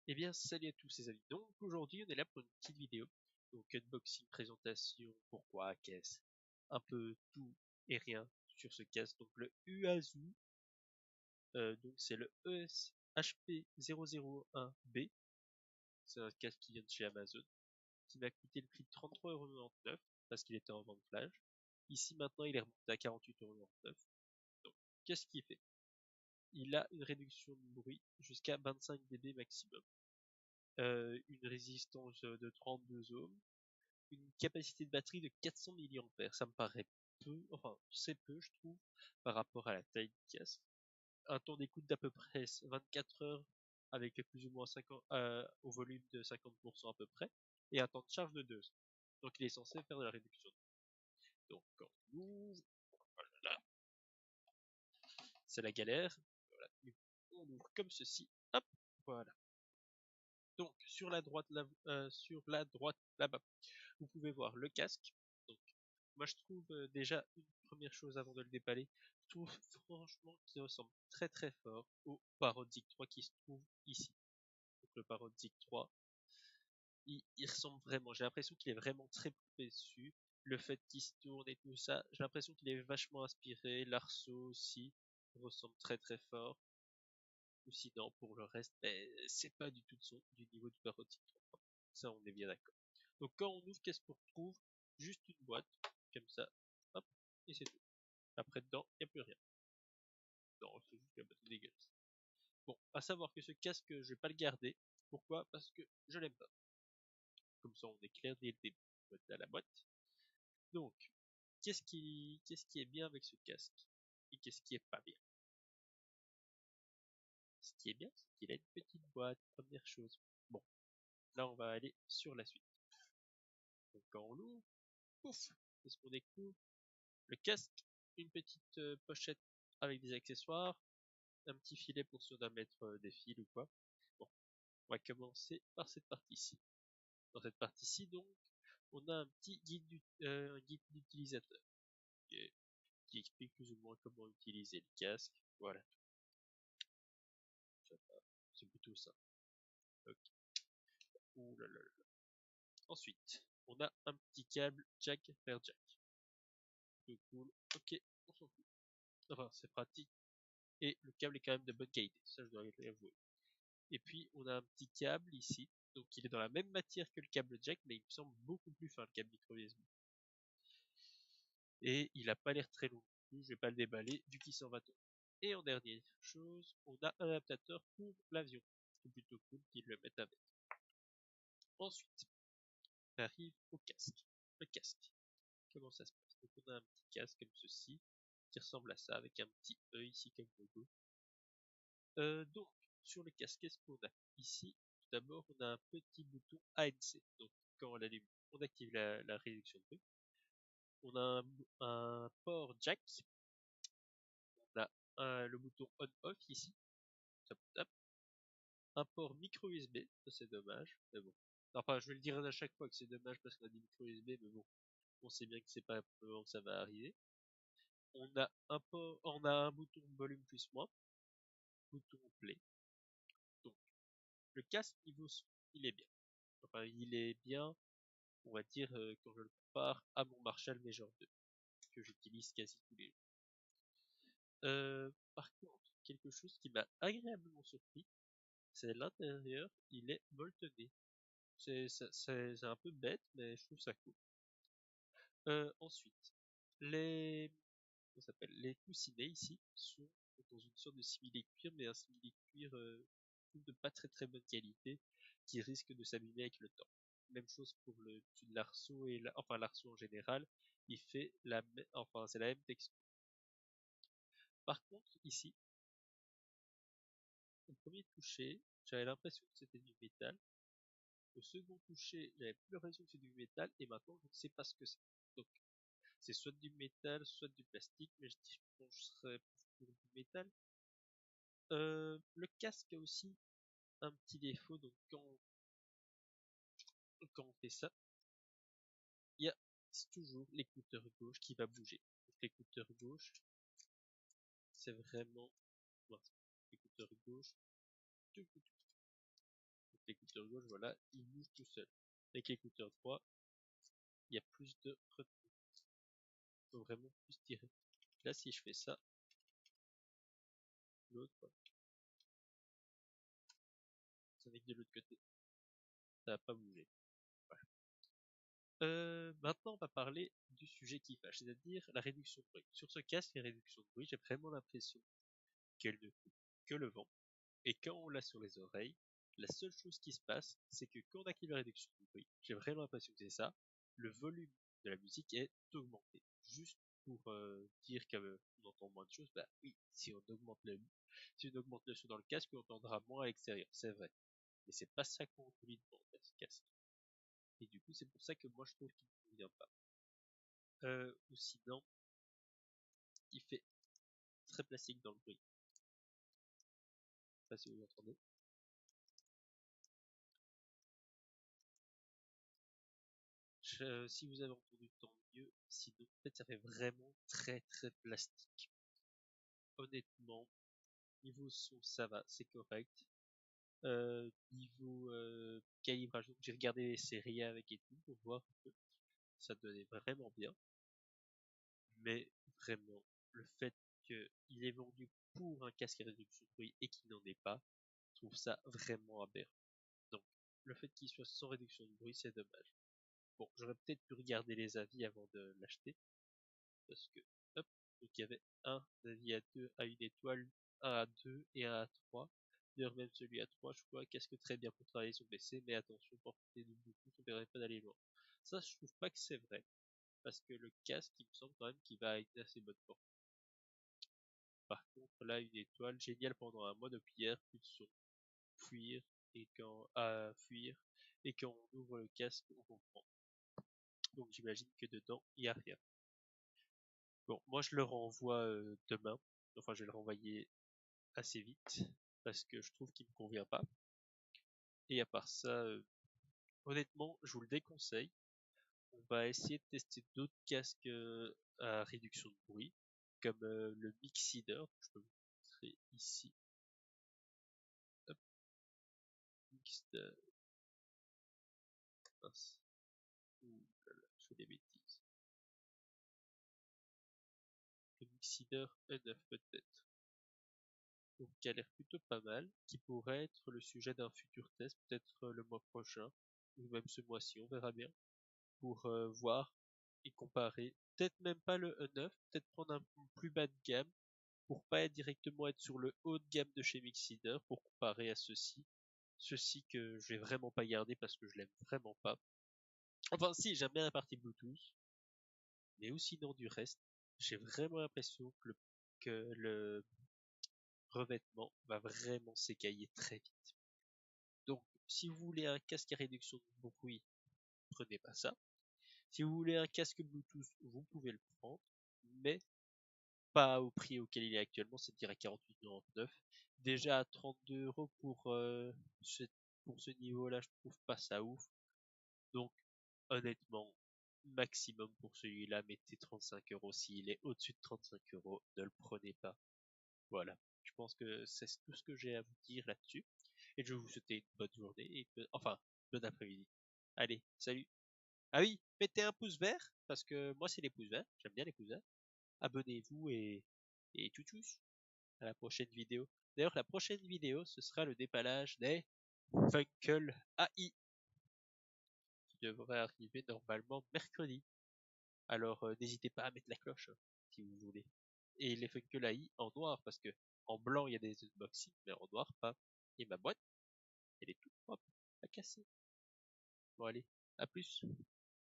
Eh bien, salut à tous les amis. Donc aujourd'hui, on est là pour une petite vidéo. Donc unboxing, présentation, pourquoi, qu'est-ce, un peu tout et rien sur ce casque. Donc le Uazu, donc c'est le ES-HP001B. C'est un casque qui vient de chez Amazon, qui m'a coûté le prix de 33,99€ parce qu'il était en vente flash. Ici maintenant, il est remonté à 48,99€. Donc, qu'est-ce qu'il fait? Il a une réduction de bruit jusqu'à 25 dB maximum. Une résistance de 32 ohms, une capacité de batterie de 400 mAh. Ça me paraît peu, enfin c'est peu je trouve, par rapport à la taille du casque. Un temps d'écoute d'à peu près 24 heures avec plus ou moins 50, au volume de 50% à peu près, et un temps de charge de 2 heures. Donc il est censé faire de la réduction. Donc quand on ouvre, voilà, c'est la galère. Voilà. On ouvre comme ceci, hop, voilà. Donc sur la droite là-bas, vous pouvez voir le casque. Donc moi je trouve déjà une première chose avant de le déballer, je trouve franchement qu'il ressemble très très fort au Parodic 3 qui se trouve ici. Donc le Parodic 3, il ressemble vraiment, j'ai l'impression qu'il est vraiment très poupé dessus. Le fait qu'il se tourne et tout ça, j'ai l'impression qu'il est vachement inspiré. L'arceau aussi ressemble très très fort. Ou sinon pour le reste, ben, c'est pas du tout du niveau du Parodic 3. Ça on est bien d'accord. Donc quand on ouvre, qu'est-ce qu'on retrouve? Juste une boîte, comme ça, hop, et c'est tout. Après dedans, il n'y a plus rien. Non, c'est juste la boîte dégueulasse. Bon, à savoir que ce casque, je vais pas le garder. Pourquoi? Parce que je l'aime pas. Comme ça, on est clair dès le début. Boîte à la boîte. Donc, qu'est-ce qui est bien avec ce casque? Et qu'est-ce qui est pas bien? Ce qui est bien, c'est qu'il a une petite boîte, première chose. Bon, là, on va aller sur la suite. Donc, quand on l'ouvre, pouf, qu'est-ce qu'on découvre? Le casque, une petite pochette avec des accessoires, un petit filet pour si on doit mettre des fils ou quoi. Bon, on va commencer par cette partie-ci. Dans cette partie-ci, donc, on a un petit un guide d'utilisateur qui explique plus ou moins comment utiliser le casque. Voilà, c'est plutôt ça. Ok. Ouh là là là. Ensuite, on a un petit câble jack vers jack. Plutôt cool. Ok, on s'en fout. Enfin, c'est pratique. Et le câble est quand même de bonne qualité, ça je dois l'avouer. Et puis on a un petit câble ici, donc il est dans la même matière que le câble jack, mais il me semble beaucoup plus fin le câble micro USB. Et il a pas l'air très long, je vais pas le déballer vu qu'il s'en va tôt. Et en dernière chose, on a un adaptateur pour l'avion. C'est plutôt cool qu'ils le mettent avec. Ensuite, on arrive au casque. Le casque. Comment ça se passe? Donc on a un petit casque comme ceci, qui ressemble à ça, avec un petit œil ici comme logo. Donc, sur le casque, qu'est-ce qu'on a? Ici, tout d'abord, on a un petit bouton ANC. Donc, quand on l'allume, on active la réduction de bruit. On a un port jack. On a le bouton on-off ici. Ça tape. Un port micro USB. Ça, c'est dommage. Mais bon. Enfin, je vais le dire à chaque fois que c'est dommage parce qu'on a dit micro USB, mais bon. On sait bien que c'est pas vraiment que ça va arriver. On a un bouton volume plus moins. Bouton play. Donc, le casque niveau son, il est bien. Enfin, il est bien, on va dire, quand je le compare à mon Marshall Major 2, que j'utilise quasi tous les jours. Par contre, quelque chose qui m'a agréablement surpris, c'est l'intérieur, il est molletonné. C'est un peu bête, mais je trouve ça cool. Ensuite, les, les coussinets ici sont dans une sorte de simili-cuir, mais un simili-cuir de pas très très bonne qualité, qui risque de s'abîmer avec le temps. Même chose pour le dessus de l'arceau enfin l'arceau en général, il fait enfin c'est la même texture. Par contre ici, au premier toucher, j'avais l'impression que c'était du métal. Au second toucher, j'avais plus l'impression que c'était du métal, et maintenant je ne sais pas ce que c'est. Donc c'est soit du métal, soit du plastique, mais je pencherais pour du métal. Le casque a aussi un petit défaut, donc quand on fait ça, il y a toujours l'écouteur gauche qui va bouger. Donc l'écouteur gauche, c'est vraiment, voilà, l'écouteur gauche, l'écouteur gauche, voilà, il bouge tout seul. Avec l'écouteur droit, il y a plus de retenue. Il faut vraiment plus tirer. Là, si je fais ça, l'autre, voilà, ça n'est que de l'autre côté. Ça va pas bouger. Voilà. Maintenant, on va parler du sujet qui fâche, c'est-à-dire la réduction de bruit. Sur ce casque, les réductions de bruit, j'ai vraiment l'impression qu'elles ne coupent que le vent. Et quand on l'a sur les oreilles, la seule chose qui se passe, c'est que quand on active la réduction du bruit, j'ai vraiment l'impression que c'est ça, le volume de la musique est augmenté. Juste pour dire qu'on entend moins de choses, bah oui, si on augmente le son dans le casque, on entendra moins à l'extérieur, c'est vrai. Mais c'est pas ça qu'on lui demande à ce casque. Et du coup, c'est pour ça que moi je trouve qu'il ne convient pas. Ou sinon, il fait très plastique dans le bruit. Je sais pas si vous entendez. Si vous avez entendu, tant mieux. Sinon, en fait, ça fait vraiment très très plastique. Honnêtement, niveau son, ça va, c'est correct. Niveau calibrage, donc j'ai regardé les séries avec et tout pour voir que ça donnait vraiment bien. Mais vraiment, le fait qu'il est vendu pour un casque à réduction de bruit et qu'il n'en ait pas, je trouve ça vraiment aberrant. Donc, le fait qu'il soit sans réduction de bruit, c'est dommage. Bon, j'aurais peut-être pu regarder les avis avant de l'acheter, parce que, hop, donc il y avait un avis à 2 à une étoile, un à 2 et un à 3. D'ailleurs, même celui à 3, je crois, casque très bien pour travailler son PC, mais attention, portée du Bluetooth, on ne permet pas d'aller loin. Ça, je trouve pas que c'est vrai, parce que le casque, il me semble quand même qu'il va à une assez bonne portée. Par contre, là, une étoile, génial pendant un mois de prière, plus de son, fuir, fuir, et quand on ouvre le casque, on comprend. Donc j'imagine que dedans, il n'y a rien. Bon, moi je le renvoie demain. Enfin, je vais le renvoyer assez vite parce que je trouve qu'il me convient pas. Et à part ça, honnêtement, je vous le déconseille. On va essayer de tester d'autres casques à réduction de bruit, comme le Mixider. Je peux vous montrer ici. Hop, Mixider. Mince. Ouh là là, je fais des bêtises. Le Mixider E9 peut-être. Donc qui a l'air plutôt pas mal, qui pourrait être le sujet d'un futur test, peut-être le mois prochain, ou même ce mois-ci, on verra bien, pour voir et comparer. Peut-être même pas le E9, peut-être prendre un plus bas de gamme, pour pas directement être sur le haut de gamme de chez Mixider, pour comparer à ceci. Ceci que je vais vraiment pas garder parce que je l'aime vraiment pas. Enfin si, j'aime bien la partie Bluetooth, mais aussi sinon du reste, j'ai vraiment l'impression que le revêtement va vraiment s'écailler très vite. Donc, si vous voulez un casque à réduction de bruit, prenez pas ça. Si vous voulez un casque Bluetooth, vous pouvez le prendre, mais pas au prix auquel il est actuellement, c'est-à-dire à 48,99. Déjà à 32 euros pour ce niveau-là, je trouve pas ça ouf. Donc, honnêtement, maximum pour celui-là, mettez 35 euros. S'il est au-dessus de 35 euros, ne le prenez pas. Voilà. Je pense que c'est tout ce que j'ai à vous dire là-dessus. Et je vais vous souhaiter une bonne journée enfin, bon après-midi. Allez, salut. Ah oui, mettez un pouce vert, parce que moi c'est les pouces verts, j'aime bien les pouces verts. Abonnez-vous et tchou à la prochaine vidéo. D'ailleurs, la prochaine vidéo, ce sera le dépannage des Funkel AI, qui devrait arriver normalement mercredi. Alors n'hésitez pas à mettre la cloche, hein, si vous voulez. Et les Funkel AI en noir, parce que en blanc il y a des unboxings, mais en noir pas. Et ma boîte, elle est toute propre, pas cassée. Bon allez, à plus.